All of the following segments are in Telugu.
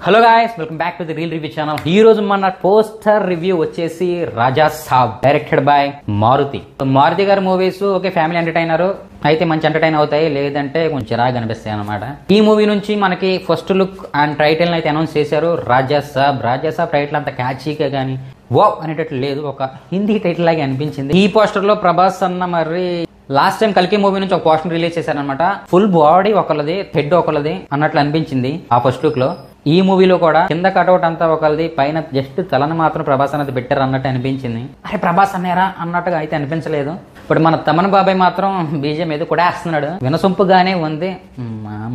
Hello guys, welcome back to the reel review channel. ఈ రోజు మన పోస్టర్ రివ్యూ వచ్చేసి రాజా సాబ్, డైరెక్టెడ్ బై మారుతి. మారుతి గారి మూవీస్ ఓకే ఫ్యామిలీ ఎంటర్టైనర్ అయితే మంచి ఎంటర్టైన్ అవుతాయి, లేదంటే కొంచెం చిరాగా అనిపిస్తాయి అనమాట. ఈ మూవీ నుంచి మనకి ఫస్ట్ లుక్ అండ్ టైటిల్ అయితే అనౌన్స్ చేశారు రాజా సాబ్. రాజా సాబ్ టైటిల్ అంత క్యాచీగా కానీ వావ్ అనేటట్లు లేదు, ఒక హిందీ టైటిల్ లాగా అనిపించింది. ఈ పోస్టర్ లో ప్రభాస్ అన్న మరి లాస్ట్ టైం కల్కి మూవీ నుంచి ఒక పోస్టర్ రిలీజ్ చేశారనమాట. ఫుల్ బాడీ ఒకళ్ళది, హెడ్ ఒకళ్ళది అన్నట్లు అనిపించింది ఆ ఫస్ట్ లుక్ లో. ఈ మూవీలో కూడా కింద కటౌట్ అంతా ఒకళ్ళది, పైన జస్ట్ తలను మాత్రం ప్రభాస్ అన్నది పెట్టారు అన్నట్టు అనిపించింది. అరే ప్రభాస్ అన్నారా అన్నట్టుగా అయితే అనిపించలేదు. ఇప్పుడు మన తమన్ బాబాయ్ మాత్రం బీజం ఏదో కూడా వేస్తున్నాడు, వినసొంపుగానే ఉంది,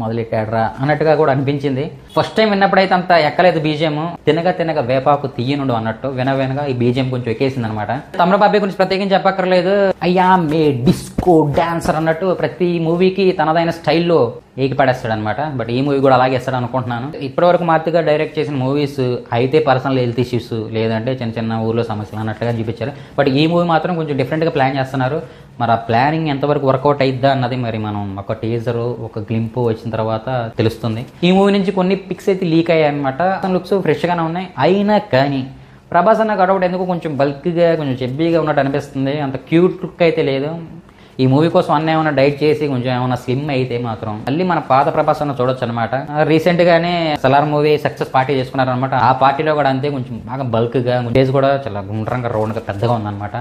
మొదలెట్టాడరా అన్నట్టుగా కూడా అనిపించింది. ఫస్ట్ టైం విన్నప్పుడైతే అంత ఎక్కలేదు బీజం, తినగా వేపాకు తీయనుండు అన్నట్టు వినగా ఈ బీజం కొంచెం ఎక్కేసింది అనమాట. తమన్ బాబాయ్ గురించి ప్రత్యేకించి చెప్పక్కర్లేదు, అయ్యా మే డిస్కో డాన్సర్ అన్నట్టు ప్రతి మూవీకి తనదైన స్టైల్లో ఏకి పడేస్తాడు అనమాట. బట్ ఈ మూవీ కూడా అలాగే ఇస్తాడు అనుకుంటున్నాను. ఇప్పటివరకు మారుతిగా డైరెక్ట్ చేసిన మూవీస్ అయితే పర్సనల్ హెల్త్ ఇష్యూస్, లేదంటే చిన్న చిన్న ఊర్లో సమస్యలు అన్నట్టుగా చూపించారు. బట్ ఈ మూవీ మాత్రం కొంచెం డిఫరెంట్గా ప్లాన్ చేస్తున్నారు. మరి ఆ ప్లానింగ్ ఎంతవరకు వర్కౌట్ అయిద్దా అన్నది మరి మనం ఒక టీజర్, ఒక గ్లింపు వచ్చిన తర్వాత తెలుస్తుంది. ఈ మూవీ నుంచి కొన్ని పిక్స్ అయితే లీక్ అయ్యాయి అనమాట. లుక్స్ ఫ్రెష్గానే ఉన్నాయి. అయినా కానీ ప్రభాస్ అన్న కటౌట్ ఎందుకు కొంచెం బల్క్గా, కొంచెం చెబ్బీగా ఉన్నట్టు అనిపిస్తుంది. అంత క్యూట్ లుక్ అయితే లేదు. ఈ మూవీ కోసం అన్న ఏమైనా డైట్ చేసి కొంచెం ఏమైనా స్లిమ్ అయితే మాత్రం మళ్ళీ మన పాత ప్రభాస్ అన్న చూడొచ్చు అనమాట. రీసెంట్ గానే సలార్ మూవీ సక్సెస్ పార్టీ చేసుకున్నారు అనమాట. ఆ పార్టీలో కూడా అంతే కొంచెం బాగా బల్క్ గా, ఫేస్ కూడా చాలా గుండ్రంగా రౌండ్ గా పెద్దగా ఉందన్నమాట.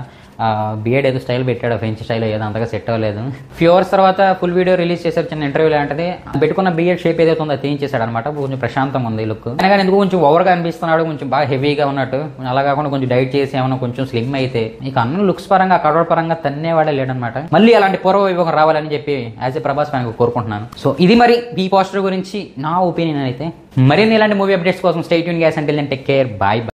బియర్డ్ ఏదో స్టైల్ పెట్టాడు, ఫ్రెంచ్ స్టైల్ ఏదో అంతగా సెట్ అవ్వలేదు. ఫ్యూ అవర్స్ తర్వాత ఫుల్ వీడియో రిలీజ్ చేశారు, చిన్న ఇంటర్వ్యూ లాంటిది. పెట్టుకున్న బియర్డ్ షేప్ ఏదైతే ఉందో తీయించేశాడు అనమాట. కొంచెం ప్రశాంతంగా ఉంది లుక్. కానీ ఎందుకు కొంచెం ఓవర్ గా అనిపిస్తున్నాడు, కొంచెం బాగా హెవీగా ఉన్నట్టు. అలా కాకుండా కొంచెం డైట్ చేసి ఏమైనా కొంచెం స్లిమ్ అయితే ఇక అన్న లుక్స్ పరంగా, కటౌట్ పరంగా తన్నేవాడే లేడనమాట. మళ్ళీ అలాంటి పూర్వ వైభవం రావాలని చెప్పి యాజ్ ఏ ప్రభాస్ ఫ్యాన్ కోరుకుంటున్నాను. సో ఇది మరి ఈ పోస్టర్ గురించి నా ఒపీనియన్ అయితే. మరిన్ని ఇలాంటి మూవీ అప్డేట్స్ కోసం stay tune guys. Until then take care, by.